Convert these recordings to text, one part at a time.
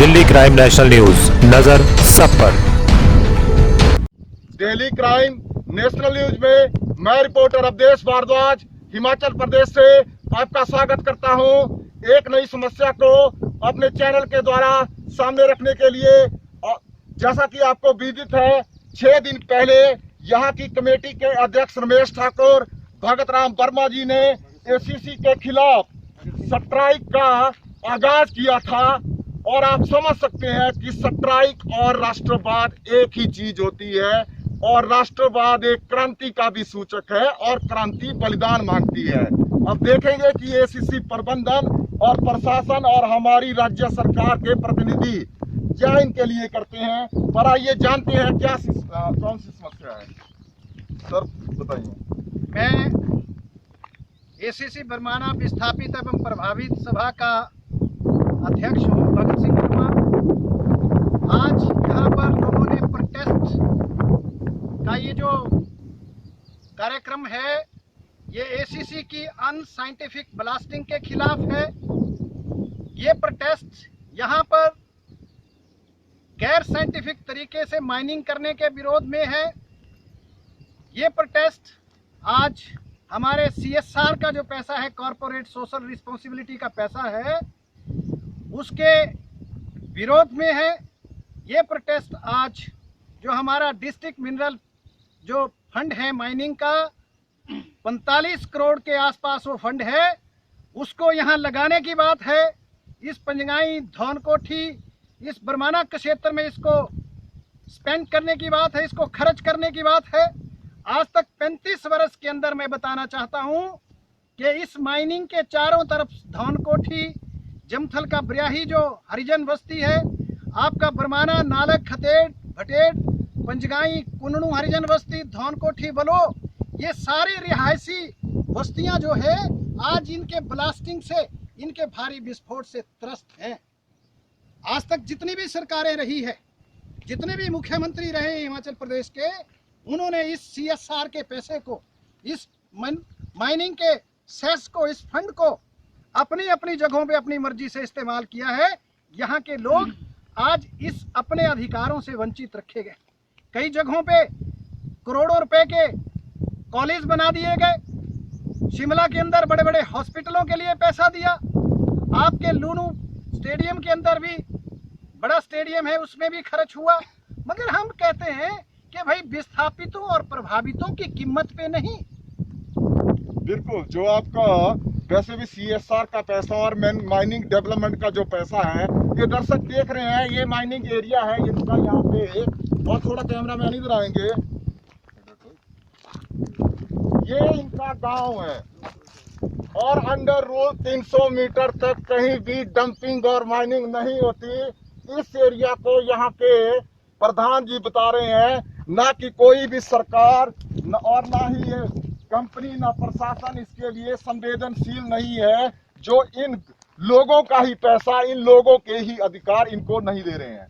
Delhi crime national news, नजर सब पर। दिल्ली क्राइम नेशनल न्यूज में मैं रिपोर्टर अवधेश भारद्वाज हिमाचल प्रदेश से आपका स्वागत करता हूं। एक नई समस्या को अपने चैनल के द्वारा सामने रखने के लिए, जैसा कि आपको विदित है, 6 दिन पहले यहां की कमेटी के अध्यक्ष रमेश ठाकुर भगत राम वर्मा जी ने एसीसी के खिलाफ स्ट्राइक का आगाज किया था। और आप समझ सकते हैं कि स्ट्राइक और राष्ट्रवाद एक ही चीज होती है, और राष्ट्रवाद एक क्रांति का भी सूचक है, और क्रांति बलिदान मांगती है। अब देखेंगे कि एसीसी प्रबंधन और प्रशासन और हमारी राज्य सरकार के प्रतिनिधि क्या इनके लिए करते हैं। पर आइए जानते हैं क्या कौन सी समस्या है। सर बताइए। मैं एसीसी बरमाना विस्थापित एवं प्रभावित सभा का अध्यक्ष हूँ, भगत सिंह वर्मा। आज यहाँ पर लोगों ने प्रोटेस्ट का ये जो कार्यक्रम है, ये एसीसी की अनसाइंटिफिक ब्लास्टिंग के खिलाफ है। ये प्रोटेस्ट यहाँ पर गैर साइंटिफिक तरीके से माइनिंग करने के विरोध में है। ये प्रोटेस्ट आज हमारे सीएसआर का जो पैसा है, कॉरपोरेट सोशल रिस्पॉन्सिबिलिटी का पैसा है, उसके विरोध में है। ये प्रोटेस्ट आज जो हमारा डिस्ट्रिक्ट मिनरल जो फंड है माइनिंग का, 45 करोड़ के आसपास वो फंड है, उसको यहाँ लगाने की बात है। इस पंजगाई धौनकोठी इस बरमाना क्षेत्र में इसको स्पेंड करने की बात है, इसको खर्च करने की बात है। आज तक 35 वर्ष के अंदर मैं बताना चाहता हूं कि इस माइनिंग के चारों तरफ धौनकोठी, जमथल का ब्रियाही जो हरिजन बस्ती है, आपका बरमाना, नालक, खतेड़, भटेड़, पंजगाई, कुनड़ू हरिजन बस्ती, धौनकोठी, बलो, ये सारी रिहायशी बस्तियां जो है आज इनके ब्लास्टिंग से, इनके भारी विस्फोट से त्रस्त हैं। आज तक जितनी भी सरकारें रही है, जितने भी मुख्यमंत्री रहे हिमाचल प्रदेश के, उन्होंने इस सीएसआर के पैसे को, इस माइनिंग के सेस को, इस फंड को अपनी अपनी जगहों पे अपनी मर्जी से इस्तेमाल किया है। यहाँ के लोग आज इस अपने अधिकारों से वंचित रखे गए। कई जगहों पे करोड़ों रुपए के कॉलेज बना दिए गए। शिमला के अंदर बड़े बड़े हॉस्पिटलों के लिए पैसा दिया। आपके लूनू स्टेडियम के अंदर भी बड़ा स्टेडियम है, उसमें भी खर्च हुआ। मगर हम कहते हैं कि भाई विस्थापितों और प्रभावितों की कीमत पे नहीं। बिल्कुल, जो आपका वैसे भी सीएसआर का पैसा और माइनिंग डेवलपमेंट का जो पैसा है, ये दर्शक देख रहे हैं, ये माइनिंग एरिया है इनका यहाँ पे। और थोड़ा कैमरा मैन इधर आएंगे, ये इनका गांव है, और अंडर रूल 300 मीटर तक कहीं भी डंपिंग और माइनिंग नहीं होती। इस एरिया को यहाँ के प्रधान जी बता रहे हैं, ना कि कोई भी सरकार और ना ही ये कंपनी, ना प्रशासन इसके लिए संवेदनशील नहीं है। जो इन लोगों का ही पैसा, इन लोगों के ही अधिकार इनको नहीं दे रहे हैं।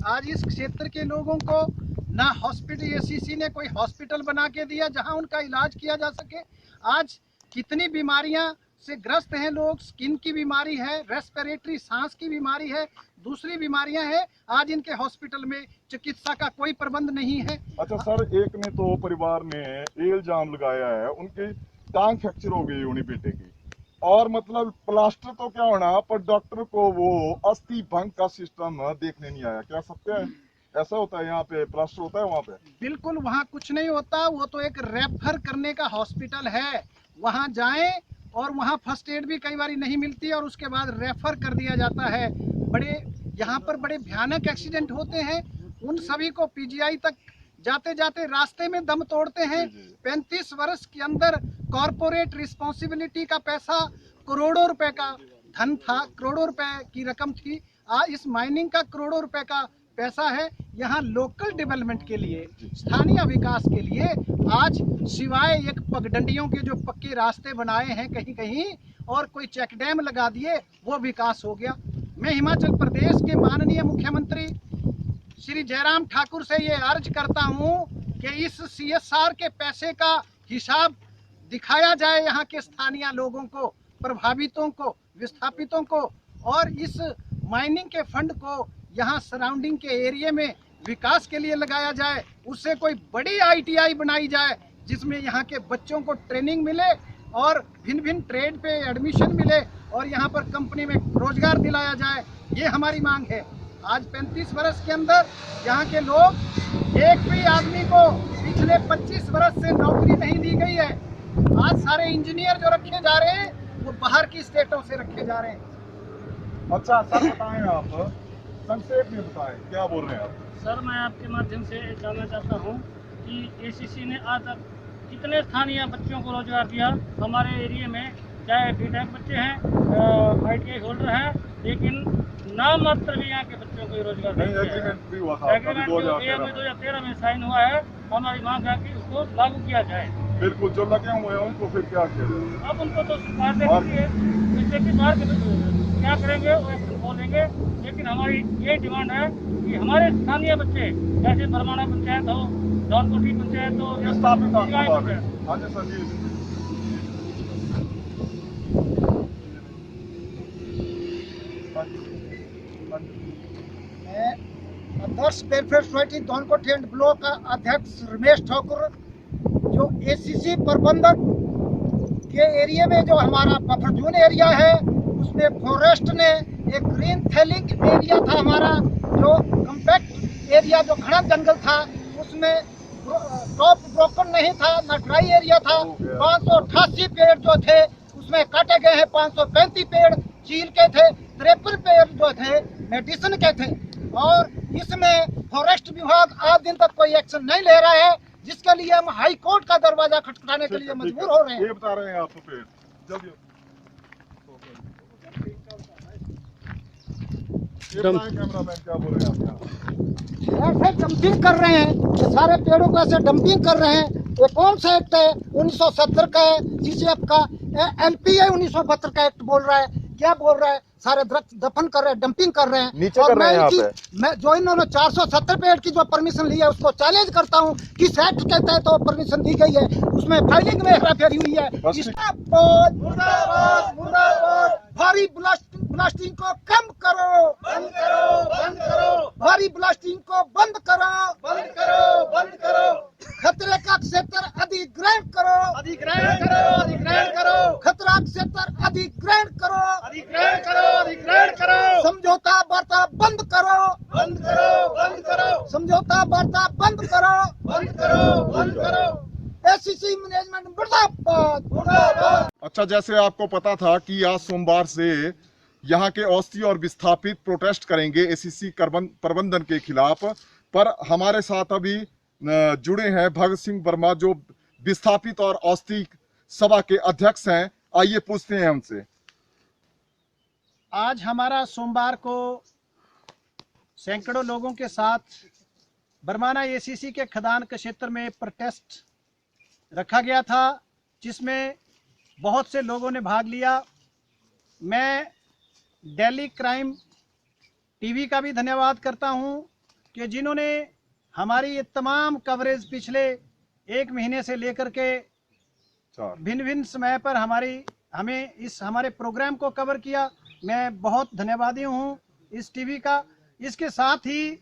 आज इस क्षेत्र के लोगों को ना हॉस्पिटल, एसीसी ने कोई हॉस्पिटल बना के दिया जहां उनका इलाज किया जा सके। आज कितनी बीमारियां से ग्रस्त हैं लोग, स्किन की बीमारी है, रेस्पिरेटरी सांस की बीमारी है, दूसरी बीमारियां हैं। आज इनके हॉस्पिटल में चिकित्सा का कोई प्रबंध नहीं है। अच्छा सर, एक ने तो परिवार ने इल्जाम लगाया है, उनकी टांग फ्रैक्चर हो गई उन्हीं बेटे की, और मतलब प्लास्टर तो क्या होना, पर डॉक्टर को वो अस्थि भंग का सिस्टम देखने नहीं आया। क्या सत्य है? ऐसा होता है यहाँ पे? प्लास्टर होता है वहाँ पे? बिल्कुल, वहाँ कुछ नहीं होता। वो तो एक रेफर करने का हॉस्पिटल है। वहाँ जाएं, और वहाँ फर्स्ट एड भी कई बार नहीं मिलती, और उसके बाद रेफर कर दिया जाता है। यहाँ पर बड़े भयानक एक्सीडेंट होते हैं। उन सभी को पीजीआई तक जाते जाते रास्ते में दम तोड़ते हैं। 35 वर्ष के अंदर कॉरपोरेट रिस्पॉन्सिबिलिटी का पैसा, करोड़ों रुपए का धन था, करोड़ों रुपए की रकम थी। आज इस माइनिंग का करोड़ों रुपए का पैसा है। यहाँ लोकल डेवलपमेंट के लिए, स्थानीय विकास के लिए आज सिवाय एक पगडंडियों के जो पक्के रास्ते बनाए हैं कहीं कहीं, और कोई चेक डैम लगा दिए, वो विकास हो गया। मैं हिमाचल प्रदेश के माननीय मुख्यमंत्री श्री जयराम ठाकुर से ये अर्ज करता हूँ कि इस सीएसआर के पैसे का हिसाब दिखाया जाए यहाँ के स्थानीय लोगों को, प्रभावितों को, विस्थापितों को, और इस माइनिंग के फंड को यहाँ सराउंडिंग के एरिया में विकास के लिए लगाया जाए, उससे कोई बड़ी ITI बनाई जाए जिसमें यहाँ के बच्चों को ट्रेनिंग मिले और भिन्न भिन्न ट्रेड पे एडमिशन मिले और यहाँ पर कंपनी में रोजगार दिलाया जाए। ये हमारी मांग है। आज 35 वर्ष के अंदर यहाँ के लोग, एक भी आदमी को पिछले 25 वर्ष से नौकरी नहीं दी गई है। आज सारे इंजीनियर जो रखे जा रहे हैं वो बाहर की स्टेटों से रखे जा रहे हैं। अच्छा सर, बताएं आप, संक्षेप में बताएं क्या बोल रहे हैं आप। सर, मैं आपके माध्यम से जानना चाहता हूं कि ACC ने आज तक कितने स्थानीय बच्चों को रोजगार दिया हमारे एरिया में, चाहे BTech बच्चे हैं, ITI होल्डर हैं, लेकिन नाम मात्र भी यहाँ के बच्चों को रोजगार नहीं। एग्रीमेंट भी हुआ था, एग्रीमेंट 2013 में साइन हुआ है। हमारी मांग है कि उसको लागू किया जाए। बिल्कुल, जो लगे हुए हैं उनको फिर क्या किया जाए। अब उनको तो सरकार देखती है, जैसे कि बाहर क्या करेंगे वो एक्शन बोलेंगे, लेकिन हमारी ये डिमांड है कि हमारे स्थानीय बच्चे, जैसे बरमाना पंचायत हो, धौलकोटी पंचायत हो, या स्थापित गाय पंचायत। हाँ जी सर जी। मैं आदर्श वेलफेयर सोसाइटी धौलकोटी एंड ब्लॉक का अध्यक्ष रमेश ठाकुर, जो ACC प्रबंधक के एरिया में जो हमारा बफर जोन एरिया है उसमें फॉरेस्ट ने एक ग्रीन थैलिंग एरिया था हमारा, जो कम्पैक्ट एरिया, जो घना जंगल था, उसमें टॉप ब्रोकन नहीं था, ना ड्राई एरिया था। 588 पेड़ जो थे उसमें काटे गए हैं। 535 पेड़ चील के थे, 53 पेड़ जो थे मेडिसिन के थे। और इसमें फॉरेस्ट विभाग आज दिन तक कोई एक्शन नहीं ले रहा है, जिसके लिए हम हाई कोर्ट का दरवाजा खटखटाने के लिए मजबूर हो रहे हैं। ये बता रहे हैं आपको फिर जल्दी कैमरामैन क्या बोल रहे हैं आप। ऐसे डंपिंग कर रहे हैं, ये सारे पेड़ों को ऐसे डंपिंग कर रहे हैं। ये कौन सा एक्ट है? 1970 का है, GCF का। LPA 1972 का एक्ट बोल रहा है, क्या बोल रहा है? सारे दरख्त दफन कर रहे हैं, डंपिंग कर रहे हैं। नीचे और कर रहे हैं यहाँ पे। मैं जो इन्होंने 470 पेड़ की जो परमिशन ली है उसको चैलेंज करता हूँ। किस एक्ट के तहत तो परमिशन दी गई है, उसमें फाइलिंग में हेराफेरी हुई है। मुर्दाबाद, मुर्दाबाद। भारी ब्लास्टिंग को कम करो, बंद करो, बंद करो। भारी ब्लास्टिंग को बंद करो, बंद करो, बंद करो। खतरे का क्षेत्र अधिग्रहण करो, अधिग्रहण करो, अधिग्रहण करो। खतरा क्षेत्र अधिग्रहण करो, अधिग्रहण करो, अधिग्रहण करो। समझौता वार्ता बंद करो, बंद करो, बंद करो। समझौता वार्ता बंद करो, बंद करो, बंद करो। ACC मैनेजमेंट मुर्दाबाद, मुर्दाबाद। अच्छा, जैसे आपको पता था कि आज सोमवार से यहाँ के औषधि और विस्थापित प्रोटेस्ट करेंगे ACC प्रबंधन के खिलाफ, पर हमारे साथ अभी जुड़े हैं भगत सिंह वर्मा, जो विस्थापित और औषधि सभा के अध्यक्ष हैं। आइए पूछते हैं उनसे। आज हमारा सोमवार को सैकड़ों लोगों के साथ बरमाना ACC के खदान क्षेत्र में प्रोटेस्ट रखा गया था, जिसमें बहुत से लोगों ने भाग लिया। मैं दिल्ली क्राइम TV का भी धन्यवाद करता हूं कि जिन्होंने हमारी ये तमाम कवरेज पिछले 1 महीने से लेकर के भिन्न भिन्न समय पर हमें इस हमारे प्रोग्राम को कवर किया। मैं बहुत धन्यवादी हूं इस TV का। इसके साथ ही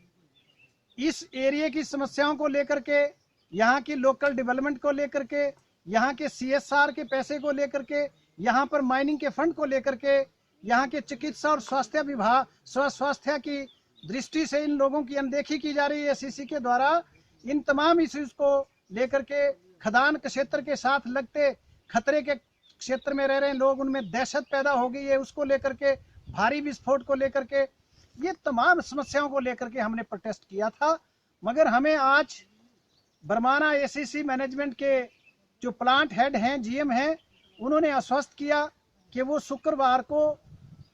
इस एरिया की समस्याओं को लेकर के, यहाँ की लोकल डेवलपमेंट को लेकर के, यहाँ के CSR के पैसे को लेकर के, यहाँ पर माइनिंग के फंड को लेकर के, यहाँ के चिकित्सा और स्वास्थ्य विभाग स्वास्थ्य की दृष्टि से इन लोगों की अनदेखी की जा रही है ACC के द्वारा। इन तमाम इश्यूज को लेकर के खदान क्षेत्र के साथ लगते खतरे के क्षेत्र में रह रहे लोग, उनमें दहशत पैदा हो गई है, उसको लेकर के, भारी विस्फोट को लेकर के, ये तमाम समस्याओं को लेकर के हमने प्रोटेस्ट किया था। मगर हमें आज बरमाना ACC मैनेजमेंट के जो प्लांट हेड हैं, GM हैं, उन्होंने आश्वस्त किया कि वो शुक्रवार को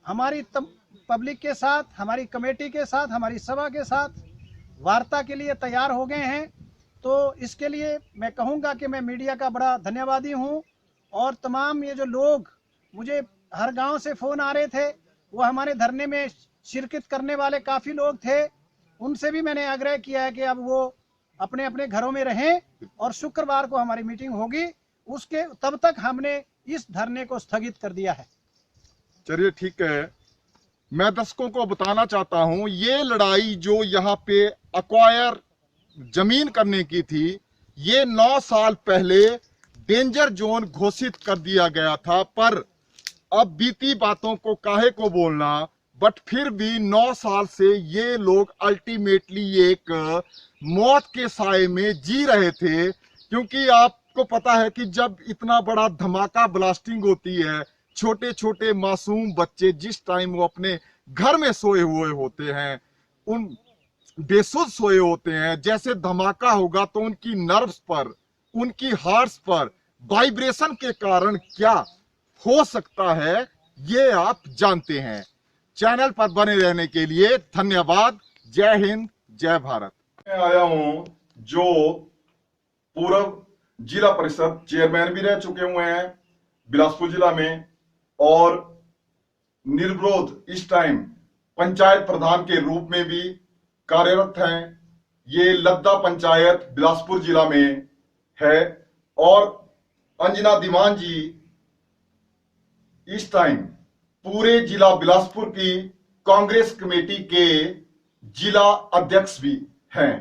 हमारी पब्लिक के साथ, हमारी कमेटी के साथ, हमारी सभा के साथ वार्ता के लिए तैयार हो गए हैं। तो इसके लिए मैं कहूँगा कि मैं मीडिया का बड़ा धन्यवादी हूँ। और तमाम ये जो लोग, मुझे हर गांव से फ़ोन आ रहे थे, वो हमारे धरने में शिरकत करने वाले काफ़ी लोग थे, उनसे भी मैंने आग्रह किया है कि अब वो अपने अपने घरों में रहें और शुक्रवार को हमारी मीटिंग होगी, उसके तब तक हमने इस धरने को स्थगित कर दिया है। चलिए ठीक है, मैं दर्शकों को बताना चाहता हूं, ये लड़ाई जो यहाँ पे अक्वायर जमीन करने की थी, ये 9 साल पहले डेंजर जोन घोषित कर दिया गया था। पर अब बीती बातों को काहे को बोलना, बट फिर भी 9 साल से ये लोग अल्टीमेटली एक मौत के साए में जी रहे थे। क्योंकि आपको पता है कि जब इतना बड़ा धमाका ब्लास्टिंग होती है, छोटे छोटे मासूम बच्चे जिस टाइम वो अपने घर में सोए हुए होते हैं, उन बेसुध सोए होते हैं, जैसे धमाका होगा तो उनकी नर्व्स पर, उनकी हार्ट्स पर वाइब्रेशन के कारण क्या हो सकता है, ये आप जानते हैं। चैनल पर बने रहने के लिए धन्यवाद। जय हिंद, जय भारत। मैं आया हूं जो पूर्व जिला परिषद चेयरमैन भी रह चुके हुए हैं बिलासपुर जिला में, और निर्विरोध इस टाइम पंचायत प्रधान के रूप में भी कार्यरत हैं। ये लद्दा पंचायत बिलासपुर जिला में है, और अंजना दीवान जी इस टाइम पूरे जिला बिलासपुर की कांग्रेस कमेटी के जिला अध्यक्ष भी हैं।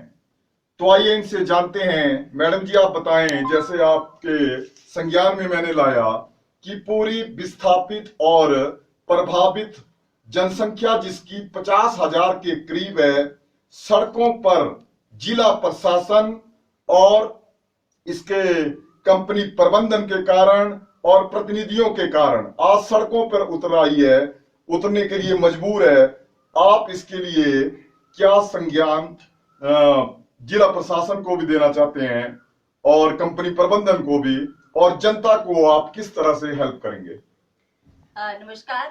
तो आइए इनसे जानते हैं। मैडम जी, आप बताएं, जैसे आपके संज्ञान में मैंने लाया कि पूरी विस्थापित और प्रभावित जनसंख्या जिसकी 50,000 के करीब है, सड़कों पर जिला प्रशासन और इसके कंपनी प्रबंधन के कारण और प्रतिनिधियों के कारण आज सड़कों पर उतर आई है, उतरने के लिए मजबूर है। आप इसके लिए क्या संज्ञान जिला प्रशासन को भी देना चाहते हैं और कंपनी प्रबंधन को भी, और जनता को आप किस तरह से हेल्प करेंगे? नमस्कार।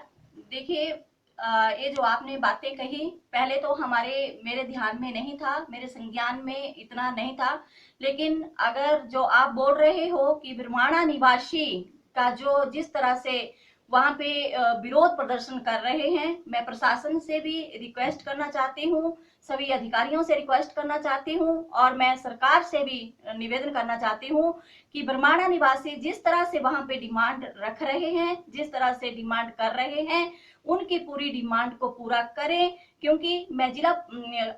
देखिए, ये जो आपने बातें कही, पहले तो मेरे ध्यान में नहीं था, मेरे संज्ञान में इतना नहीं था। लेकिन अगर जो आप बोल रहे हो कि बरमाणा निवासी का जो जिस तरह से वहां पे विरोध प्रदर्शन कर रहे हैं, मैं प्रशासन से भी रिक्वेस्ट करना चाहती हूँ, सभी अधिकारियों से रिक्वेस्ट करना चाहती हूँ, और मैं सरकार से भी निवेदन करना चाहती हूँ कि बरमाणा निवासी जिस तरह से वहां पे डिमांड रख रहे हैं, जिस तरह से डिमांड कर रहे हैं, उनकी पूरी डिमांड को पूरा करें। क्योंकि मैं जिला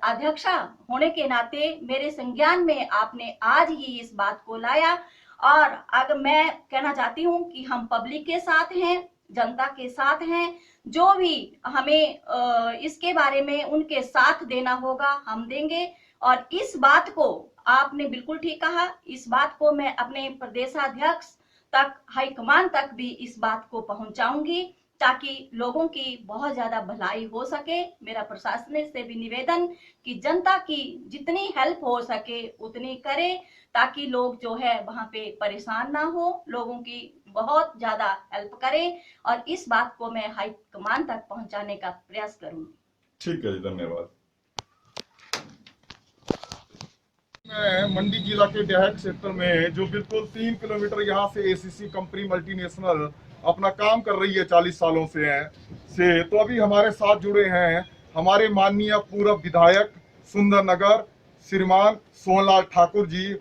अध्यक्षा होने के नाते मेरे संज्ञान में आपने आज ही इस बात को लाया, और अगर मैं कहना चाहती हूँ कि हम पब्लिक के साथ हैं, जनता के साथ हैं। जो भी हमें इसके बारे में उनके साथ देना होगा हम देंगे। और इस बात को आपने बिल्कुल ठीक कहा, इस बात को मैं अपने प्रदेशाध्यक्ष तक, हाईकमान तक भी इस बात को पहुंचाऊंगी, ताकि लोगों की बहुत ज्यादा भलाई हो सके। मेरा प्रशासन से भी निवेदन कि जनता की जितनी हेल्प हो सके उतनी करे, ताकि लोग जो है वहां पे परेशान ना हो, लोगों की बहुत ज्यादा हेल्प करें, और इस बात को मैं हाई कमान तक पहुंचाने का प्रयास करूंगी। ठीक है जी, धन्यवाद। मैं मंडी जिला के डेहक क्षेत्र में, जो बिल्कुल 3 किलोमीटर यहाँ से एसीसी कंपनी मल्टीनेशनल अपना काम कर रही है 40 सालों से तो अभी हमारे साथ जुड़े हैं हमारे माननीय पूर्व विधायक सुंदरनगर श्रीमान सोहनलाल ठाकुर जी,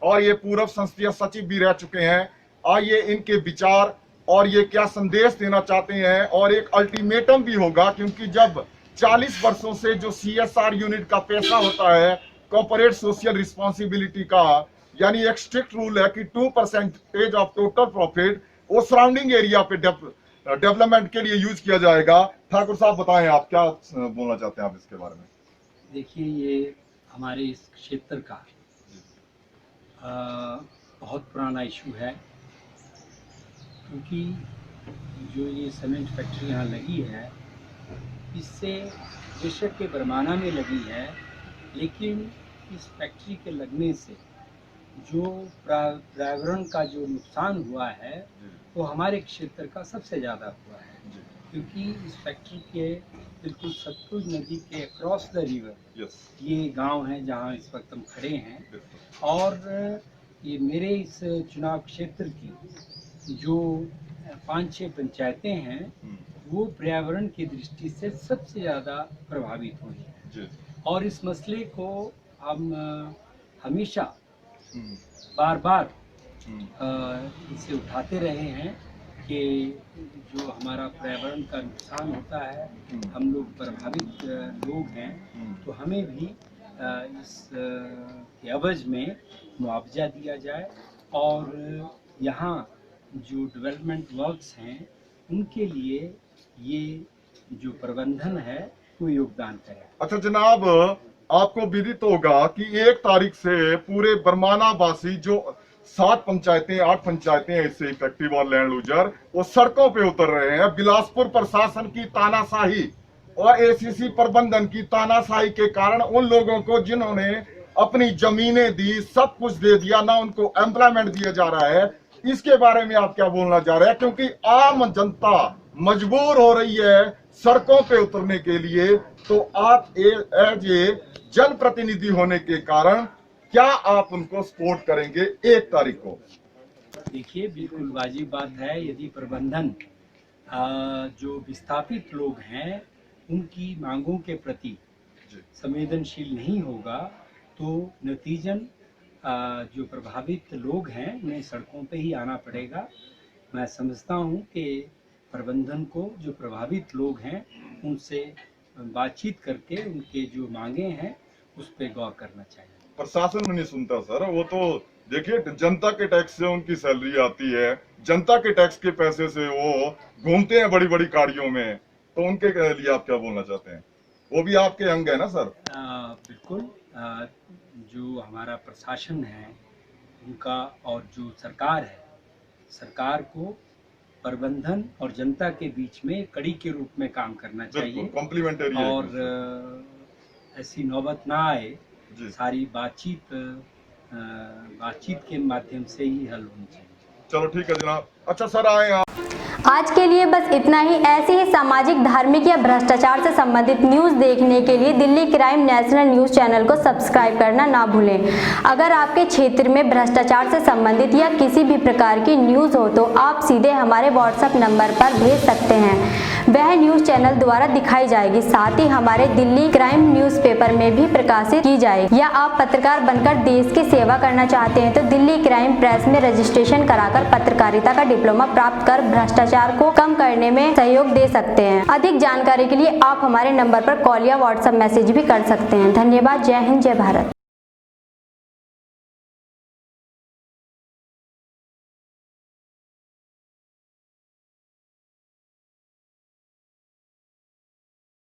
और ये पूर्व संसदीय सचिव भी रह चुके हैं। आइए इनके विचार और ये क्या संदेश देना चाहते हैं, और एक अल्टीमेटम भी होगा, क्योंकि जब 40 वर्षों से जो CSR यूनिट का पैसा होता है, कॉर्पोरेट सोशल रिस्पॉन्सिबिलिटी का, यानी एक स्ट्रिक्ट रूल है कि 2% ऑफ टोटल प्रॉफिट वो सराउंडिंग एरिया पे डेवलपमेंट के लिए यूज किया जाएगा। ठाकुर साहब बताएं, आप क्या बोलना चाहते हैं आप इसके बारे में? देखिए, ये हमारे इस क्षेत्र का बहुत पुराना इशू है, क्योंकि जो ये सीमेंट फैक्ट्री यहाँ लगी है, इससे बेशक के बरमाना में लगी है, लेकिन इस फैक्ट्री के लगने से जो पर्यावरण का जो नुकसान हुआ है वो हमारे क्षेत्र का सबसे ज़्यादा हुआ है। क्योंकि इस फैक्ट्री के बिल्कुल सतलुज नदी के अक्रॉस द रिवर ये गांव है जहां इस वक्त हम खड़े हैं, और ये मेरे इस चुनाव क्षेत्र की जो 5-6 पंचायतें हैं वो पर्यावरण की दृष्टि से सबसे ज़्यादा प्रभावित हुई हैं, और इस मसले को हम हमेशा बार बार इसे उठाते रहे हैं। कि जो हमारा पर्यावरण का नुकसान होता है, हम लोग प्रभावित लोग हैं, तो हमें भी इस के एवज में मुआवजा दिया जाए और यहाँ जो डेवलपमेंट वर्क्स हैं उनके लिए ये जो प्रबंधन है वो योगदान करे। अच्छा जनाब, आपको विदित होगा कि 1 तारीख से पूरे बरमाना वासी जो 7 पंचायतें 8 पंचायतें ऐसे इफेक्टिव और लैंड लूजर वो सड़कों पे उतर रहे हैं। बिलासपुर प्रशासन की तानाशाही और एसीसी प्रबंधन की तानाशाही के कारण उन लोगों को जिन्होंने अपनी जमीनें दी, सब कुछ दे दिया, ना उनको एम्प्लॉयमेंट दिया जा रहा है। इसके बारे में आप क्या बोलना चाह रहे हैं? क्योंकि आम जनता मजबूर हो रही है सड़कों पे उतरने के लिए, तो आप एज ए जनप्रतिनिधि होने के कारण क्या आप उनको सपोर्ट करेंगे 1 तारीख को? देखिए, बिल्कुल वाजिब बात है। यदि प्रबंधन जो विस्थापित लोग हैं उनकी मांगों के प्रति संवेदनशील नहीं होगा तो नतीजन जो प्रभावित लोग हैं उन्हें सड़कों पे ही आना पड़ेगा। मैं समझता हूँ कि प्रबंधन को जो प्रभावित लोग हैं उनसे बातचीत करके उनके जो मांगे हैं उस पर गौर करना चाहिए। प्रशासन में नहीं सुनता सर, वो तो देखिए जनता के टैक्स से उनकी सैलरी आती है, जनता के टैक्स के पैसे से वो घूमते हैं बड़ी बड़ी गाड़ियों में, तो उनके लिए आप क्या बोलना चाहते हैं? वो भी आपके अंग है ना सर? बिल्कुल। जो हमारा प्रशासन है उनका और जो सरकार है, सरकार को प्रबंधन और जनता के बीच में कड़ी के रूप में काम करना चाहिए। कॉम्प्लीमेंटरी और ऐसी नौबत ना आए, सारी बातचीत के माध्यम से ही हल होनी चाहिए। चलो ठीक है जनाब। अच्छा सर, आए आप। आज के लिए बस इतना ही। ऐसे ही सामाजिक, धार्मिक या भ्रष्टाचार से संबंधित न्यूज़ देखने के लिए Delhi crime national news channel को सब्सक्राइब करना ना भूलें। अगर आपके क्षेत्र में भ्रष्टाचार से संबंधित या किसी भी प्रकार की न्यूज़ हो तो आप सीधे हमारे व्हाट्सएप नंबर पर भेज सकते हैं। वह न्यूज़ चैनल द्वारा दिखाई जाएगी, साथ ही हमारे दिल्ली क्राइम न्यूज़पेपर में भी प्रकाशित की जाएगी। या आप पत्रकार बनकर देश की सेवा करना चाहते हैं तो दिल्ली क्राइम प्रेस में रजिस्ट्रेशन कराकर पत्रकारिता का डिप्लोमा प्राप्त कर भ्रष्टाचार को कम करने में सहयोग दे सकते हैं। अधिक जानकारी के लिए आप हमारे नंबर पर कॉल या व्हाट्सएप मैसेज भी कर सकते हैं। धन्यवाद। जय हिंद, जय भारत।